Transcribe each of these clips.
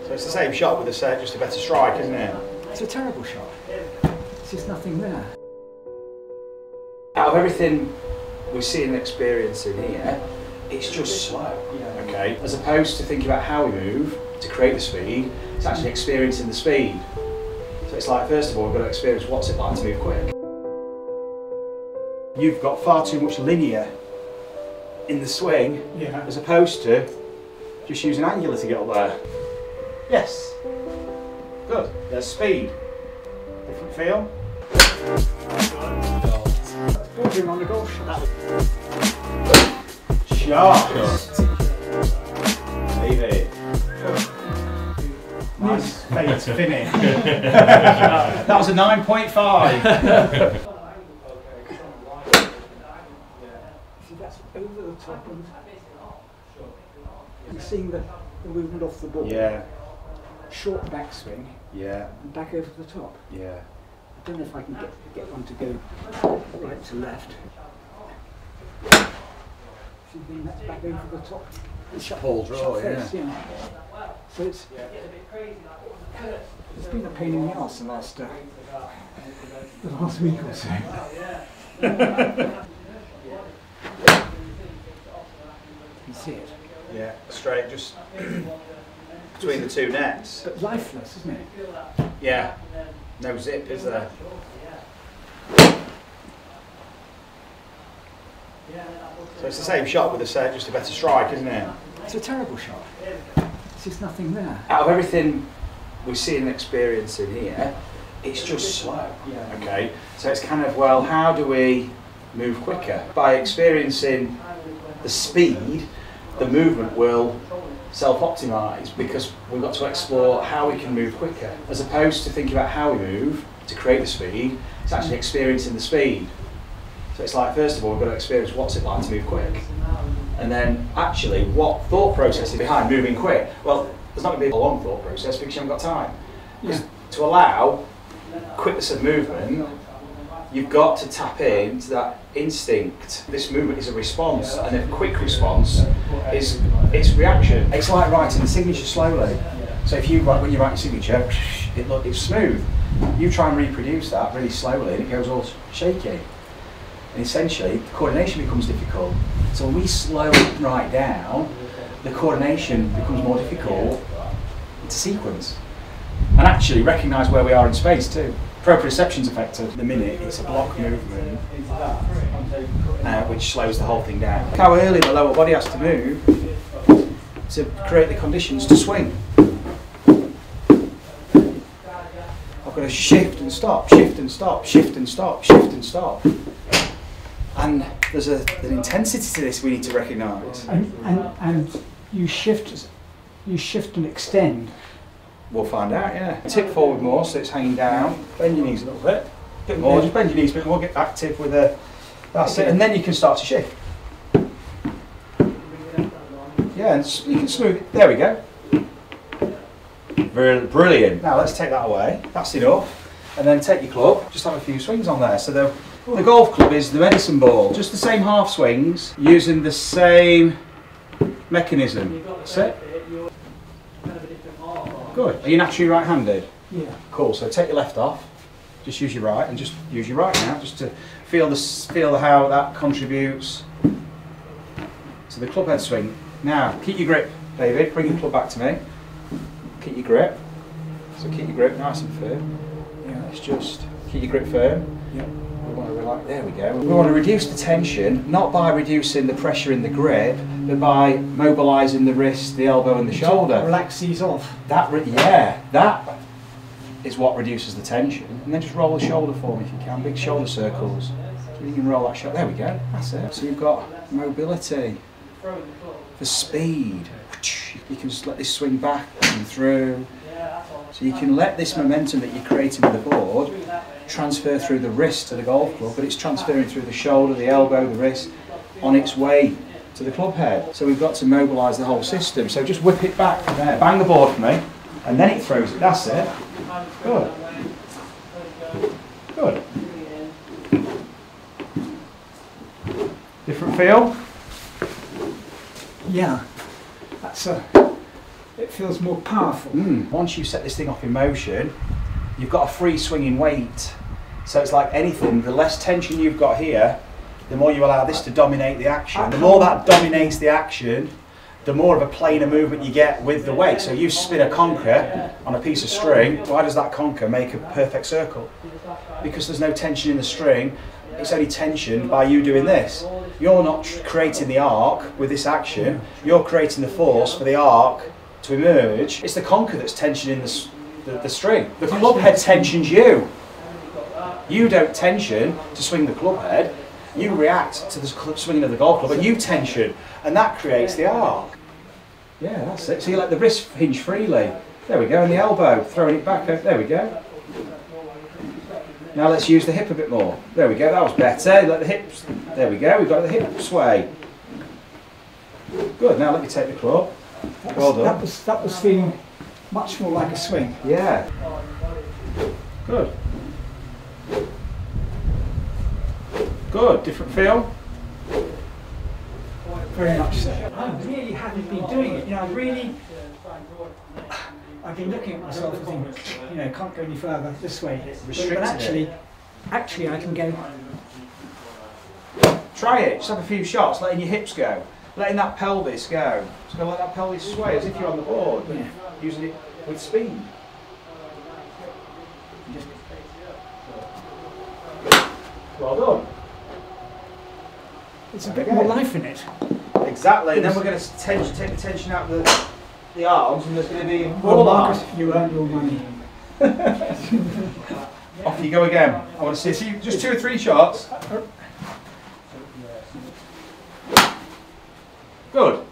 So it's the same shot with just a better strike, isn't it? It's a terrible shot. There's just nothing there. Out of everything we see and experience in here, it's just slow. Okay. As opposed to thinking about how we move to create the speed, it's actually experiencing the speed. So it's like, first of all, we've got to experience what's it like to move quick. You've got far too much linear in the swing, as opposed to just using angular to get up there. Yes. Good. There's speed. Different feel. Bordering on the golf shot. Sharp. Leave it. Nice fade finish. That was a 9.5. See, that's over the top, and you're seeing the movement off the ball. Yeah. Short backswing. Yeah. And back over the top. Yeah. I don't know if I can get one to go right to left. See, then that's back over the top. Pull draw, Face, yeah. So it's been a pain in the arse the last week or so. You see it? Yeah. Straight, just between the two nets. But lifeless, isn't it? Yeah. No zip, is there? So it's the same shot with just a better strike, isn't it? It's a terrible shot. There's just nothing there. Out of everything we see and experience in here, it's just slow. Okay. So it's kind of, well, how do we move quicker? By experiencing the speed, the movement will self-optimise, because we've got to explore how we can move quicker. As opposed to thinking about how we move to create the speed, it's actually experiencing the speed. So it's like, first of all, we've got to experience what's it like to move quick. And then actually, what thought process is behind moving quick? Well, there's not going to be a long thought process because you haven't got time. Yeah. To allow quickness of movement, you've got to tap into that instinct. This movement is a response, and a quick response is its reaction. It's like writing the signature slowly. So if you when you write your signature, it's smooth. You try and reproduce that really slowly, and it goes all shaky. And essentially, the coordination becomes difficult. So when we slow it right down, the coordination becomes more difficult to sequence. And actually recognise where we are in space too. Proprioception's affected. The minute it's a block movement, which slows the whole thing down. Look how early the lower body has to move to create the conditions to swing. I've got to shift and stop, shift and stop, shift and stop, shift and stop. And there's an intensity to this we need to recognise. And you shift and extend. We'll find out, yeah. Tip forward more so it's hanging down. Bend your knees a little bit. Bit more, just bend your knees a bit more, get active with the... That's it, and then you can start to shift. Yeah, and you can smooth it. There we go. Brilliant. Now let's take that away. That's enough. And then take your club, just have a few swings on there. So the golf club is the medicine ball. Just the same half swings, using the same mechanism. That's it. Good. Are you naturally right-handed? Yeah. Cool. So take your left off. Just use your right, and just use your right now, just to feel how that contributes to the club head swing. Now, keep your grip, David. Bring your club back to me. Keep your grip. So keep your grip nice and firm. Yeah. Let's just keep your grip firm. Yeah. We want to relax. There we go. We want to reduce the tension, not by reducing the pressure in the grip, but by mobilising the wrist, the elbow, and the shoulder. Relax these off. That is what reduces the tension. And then just roll the shoulder for me if you can. Big shoulder circles. You can roll that shoulder. There we go. That's it. So you've got mobility. For speed. You can just let this swing back and through. So you can let this momentum that you're creating with the board transfer through the wrist to the golf club, but it's transferring through the shoulder, the elbow, the wrist, on its way to the club head. So we've got to mobilise the whole system. So just whip it back from there. Bang the board for me, and then it throws it. That's it. Good. Good. Different feel? Yeah. That's It feels more powerful. Once you set this thing off in motion, you've got a free swinging weight. So it's like anything, the less tension you've got here, the more you allow this to dominate the action. The more that dominates the action, the more of a planar movement you get with the weight. So you spin a conker on a piece of string, why does that conker make a perfect circle? Because there's no tension in the string, it's only tensioned by you doing this. You're not creating the arc with this action, you're creating the force for the arc to emerge. It's the conker that's tensioning the string. The club head tensions you. You don't tension to swing the club head, you react to the swinging of the golf club and you tension, and that creates the arc. Yeah, that's it. So you let the wrist hinge freely. There we go, and the elbow, throwing it back, there we go. Now let's use the hip a bit more. There we go, that was better. Let the hips, there we go, we've got the hip sway. Good, now let me take the club. Well done. That was feeling much more like a swing. Yeah. Good. Good, different feel? Very much so. I really haven't been doing it. You know, I've been looking at myself and thinking, you know, can't go any further this way. But actually I can go. Try it, just have a few shots, letting your hips go, letting that pelvis go. Just gonna let that pelvis sway as if you're on the board, yeah. Using it with speed. Well done. It's a bit more life in it. Exactly, and then we're going to take the tension out of the arms, and there's going to be well, Marcus, you earn your money. Off you go again. I want to see just 2 or 3 shots. Good.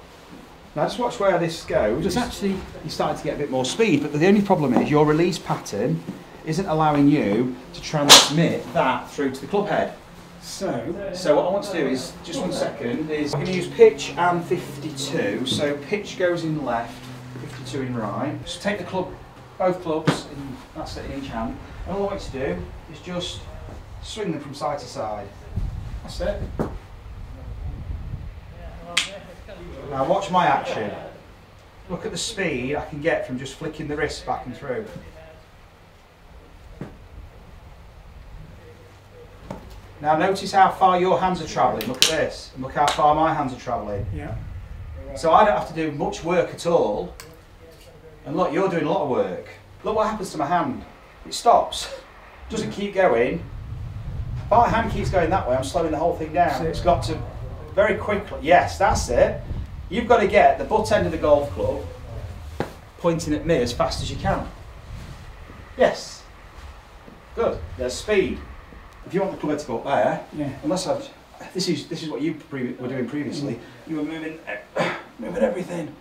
Now just watch where this goes. It's actually, you're starting to get a bit more speed, but the only problem is your release pattern isn't allowing you to transmit that through to the club head. So what I want to do is, just 1 second, is I'm going to use pitch and 52. So pitch goes in left, 52 in right. Just take the club, both clubs, that's it, in each hand. And all I want you to do is just swing them from side to side. That's it. Now watch my action. Look at the speed I can get from just flicking the wrists back and through. Now notice how far your hands are travelling, look at this, and look how far my hands are travelling. Yeah. So I don't have to do much work at all, and look, you're doing a lot of work. Look what happens to my hand, it stops, doesn't keep going. If my hand keeps going that way, I'm slowing the whole thing down. So it's got to very quickly, yes, that's it. You've got to get the butt end of the golf club pointing at me as fast as you can. Yes, good, there's speed. If you want the club head to go up there, yeah. Unless this is what you were doing previously. You were moving everything,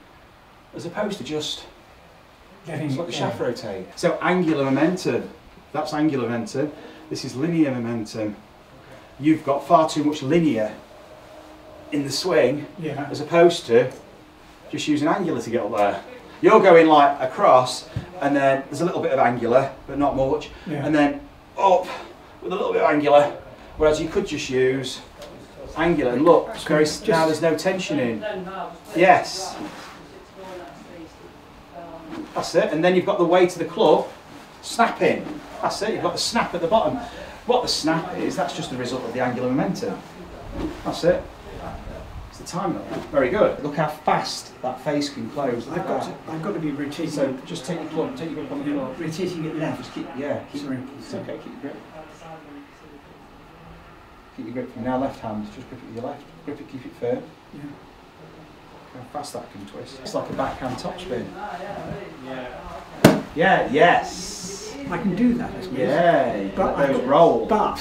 as opposed to just let the shaft rotate. So angular momentum, that's angular momentum. This is linear momentum. You've got far too much linear in the swing, yeah. As opposed to just using angular to get up there. You're going like across, and then there's a little bit of angular, but not much, yeah. And then up with a little bit of angular, whereas you could just use angular, and look, it's very, now there's no tension in. Yes. That's it, and then you've got the weight of the club snapping. That's it, you've got the snap at the bottom. What the snap is, that's just the result of the angular momentum. That's it. It's the time though. Very good. Look how fast that face can close. I've got to be rotating. So just take your club, take your grip on the club. Rotating it left. Just keep, yeah. Sorry. It's okay, keep your grip. Keep your grip from now, left hand, just grip it with your left. Grip it, keep it firm. Yeah. How fast that can twist. It's like a backhand topspin. Yeah, yes. I can do that, I suppose. Yeah, but let those roll. But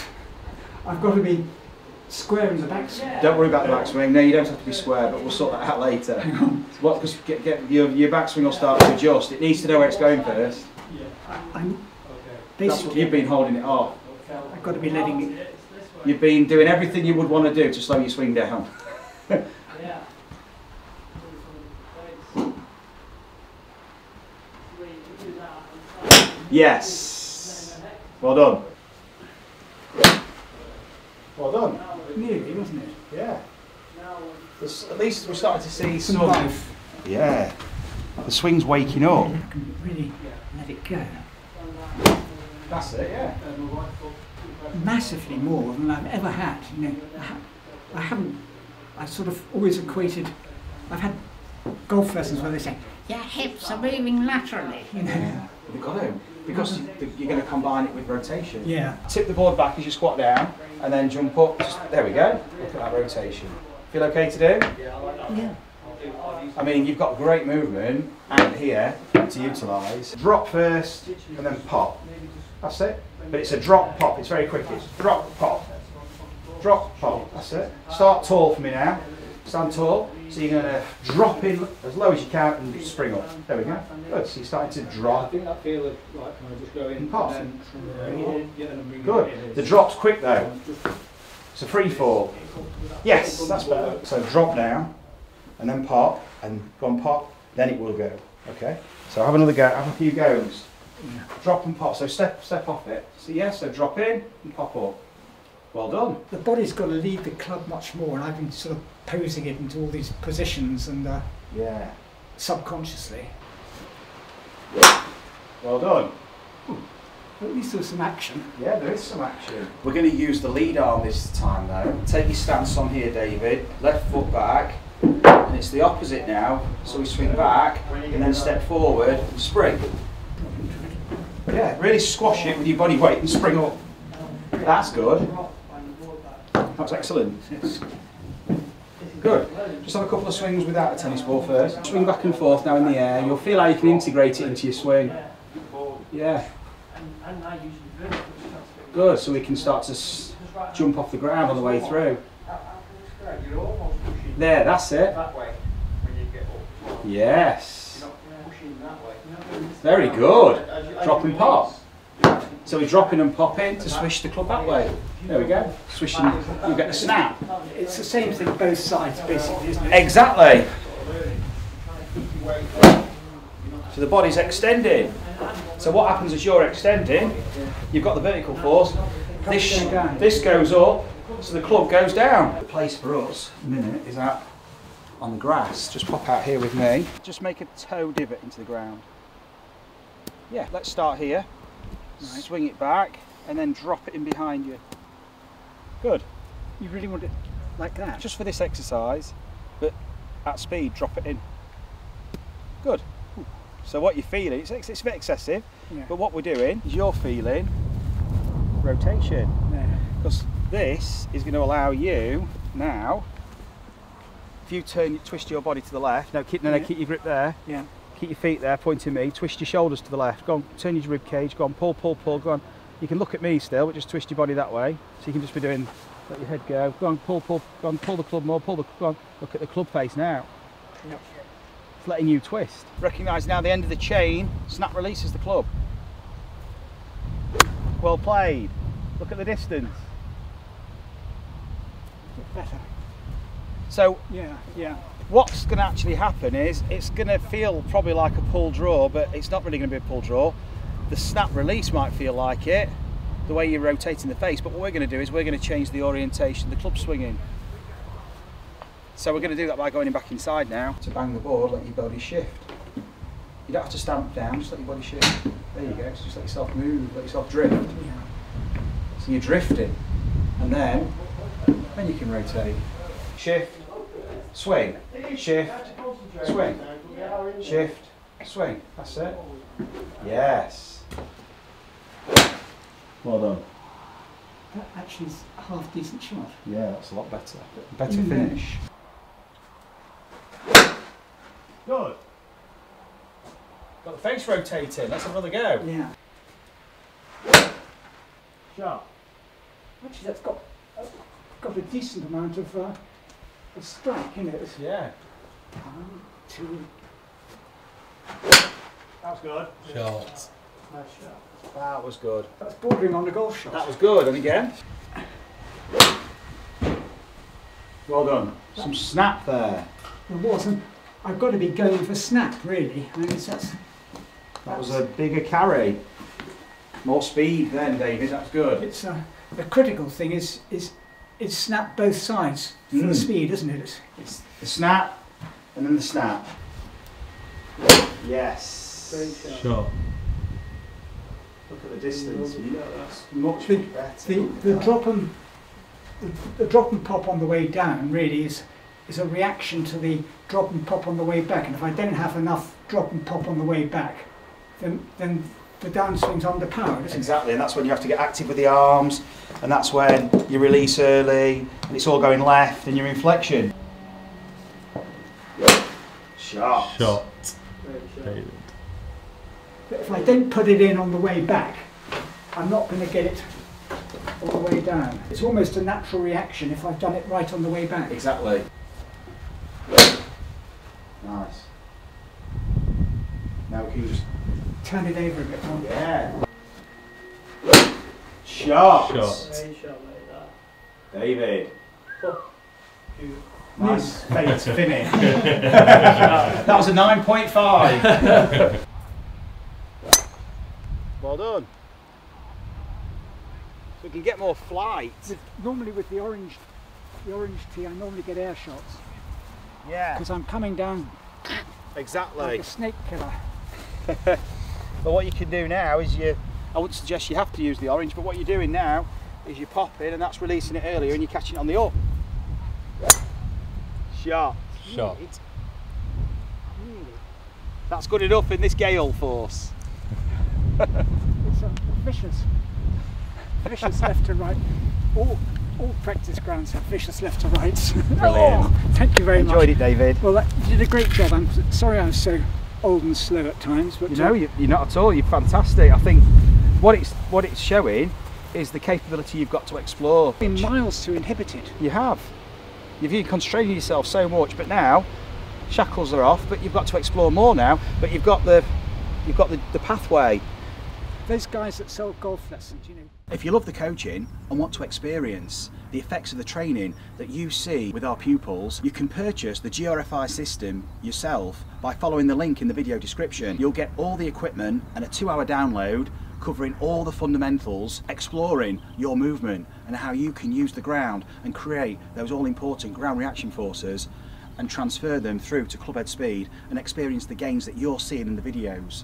I've got to be square in the backswing. Don't worry about the backswing. No, you don't have to be square, but we'll sort that out later. What? Because your backswing will start to adjust. It needs to know where it's going first. That's what you've been holding it off. I've got to be letting it. You've been doing everything you would want to do to slow your swing down. Yes. Well done. Well done. Nearly, wasn't it? Yeah. At least we're starting to see some life. Yeah. the swing's waking up. I can really let it go. That's it, yeah. Massively more than I've ever had. You know, I haven't. I sort of always equated. I've had golf lessons where they say your hips are moving laterally. You know. Yeah. You've got to, because you're going to combine it with rotation. Yeah. Tip the board back as you squat down, and then jump up. There we go. Look at that rotation. Feel okay to do? Yeah. I mean, you've got great movement out here to utilise. Drop first, and then pop. That's it. But it's a drop pop. It's very quick. It's drop pop. Drop pop. That's it. Start tall for me now. Stand tall. So you're going to drop in as low as you can and spring up. There we go. Good. So you're starting to drop. I think that feel like when I just go in And pop. Good. The drop's quick though. It's a free fall. Yes, that's better. So drop down, and then pop, and go and pop. Then it will go. Okay. So have another go. Have a few goes. Drop and pop. So step off it. So yes. So drop in and pop up. Well done. The body's got to lead the club much more, and I've been sort of posing it into all these positions and Yeah. subconsciously. Well done. At least there's some action. Yeah, there is some action. We're going to use the lead arm this time though. Take your stance on here, David. Left foot back. And it's the opposite now. So we swing back and then step forward and spring. Yeah, really squash it with your body weight and spring up. That's good. That's excellent. Good. Just have a couple of swings without a tennis ball first. Swing back and forth now in the air. You'll feel how you can integrate it into your swing. Yeah. Good, so we can start to jump off the ground on the way through. There, that's it. Yes. Very good. Drop and pop. So we drop in and pop in to swish the club that way. There we go. Swishing, you get the snap. It's the same thing both sides, basically, isn't it? Exactly. So the body's extending. So what happens as you're extending, you've got the vertical force, this goes up, so the club goes down. The place for us, a minute, is out on the grass. Just pop out here with me. Just make a toe divot into the ground. Yeah, let's start here. Right. Swing it back, and then drop it in behind you. Good. You really want it like that? Just for this exercise, but at speed, drop it in. Good. So what you're feeling, it's a bit excessive, yeah. But what we're doing is you're feeling rotation. Yeah. Because this is going to allow you now, if you twist your body to the left, keep your grip there, yeah. Keep your feet there, pointing me, twist your shoulders to the left, go on, turn your rib cage, go on, pull, go on. You can look at me still, but just twist your body that way. So you can just be doing, let your head go on, pull, go on, pull the club more, go on, look at the club face now. Yep. It's letting you twist. Recognise now the end of the chain, snap releases the club. Well played. Look at the distance. Better. So, yeah. What's going to actually happen is it's going to feel probably like a pull draw, but it's not really going to be a pull draw. The snap release might feel like it, the way you're rotating the face, but what we're going to do is we're going to change the orientation, the club swinging. So we're going to do that by going back inside now. To bang the board, let your body shift. You don't have to stamp down, just let your body shift. There you go, so just let yourself move, let yourself drift. Yeah. So you're drifting, and then you can rotate. Shift, swing, shift, swing, shift, swing. That's it. Yes. Well done. That actually is a half decent shot. Yeah, that's a lot better. Better finish. Good. Got the face rotating. Let's have another go. Yeah. Sharp. Actually, that's got a decent amount of strike in it. Yeah. 1, 2. That was good. Short. Nice shot. That was good. That's bordering on the golf shot. That was good. And again. Well done. Some snap there. There wasn't. I've got to be going for snap, really. I mean, that was a bigger carry. More speed then, David. That's good. It's the critical thing is snap both sides for the speed, isn't it? It's the snap and then the snap. Yes. Very Shot. Look at the distance. That's Much better. The drop and pop on the way down really is a reaction to the drop and pop on the way back. And if I don't have enough drop and pop on the way back, then the downswing's underpowered, isn't Exactly, and that's when you have to get active with the arms, and that's when you release early, and it's all going left, and your inflection. Shot. Shot. very sharp. David. But if I don't put it in on the way back, I'm not going to get it all the way down. It's almost a natural reaction if I've done it right on the way back. Exactly. Nice. Now we can just... Turn it over a bit more. Yeah. Shot. Shot. Very sharp like that. David. Oh, you- Nice fade finish. That was a 9.5. Well done. So we can get more flight. Normally with the orange tee, I normally get air shots Yeah, because I'm coming down exactly. like a snake killer. But what you can do now is I wouldn't suggest you have to use the orange, but what you're doing now is you're popping and that's releasing it earlier and you're catching it on the up. Shot. Shot. Really. That's good enough in this gale force. It's a vicious left to right. All practice grounds have vicious left to rights. Brilliant. Oh, thank you very much. Enjoyed it, David. Well, you did a great job. I'm sorry I was so old and slow at times, but You know, you're not at all. You're fantastic. I think what it's showing is the capability you've got to explore. been miles to inhibited. You have. You've constrained yourself so much, but now shackles are off. But you've got to explore more now. But you've got the pathway. Those guys that sell golf lessons, you know. If you love the coaching and want to experience the effects of the training that you see with our pupils, you can purchase the GRFI system yourself by following the link in the video description. You'll get all the equipment and a 2-hour download covering all the fundamentals, exploring your movement and how you can use the ground and create those all-important ground reaction forces and transfer them through to clubhead speed and experience the gains that you're seeing in the videos.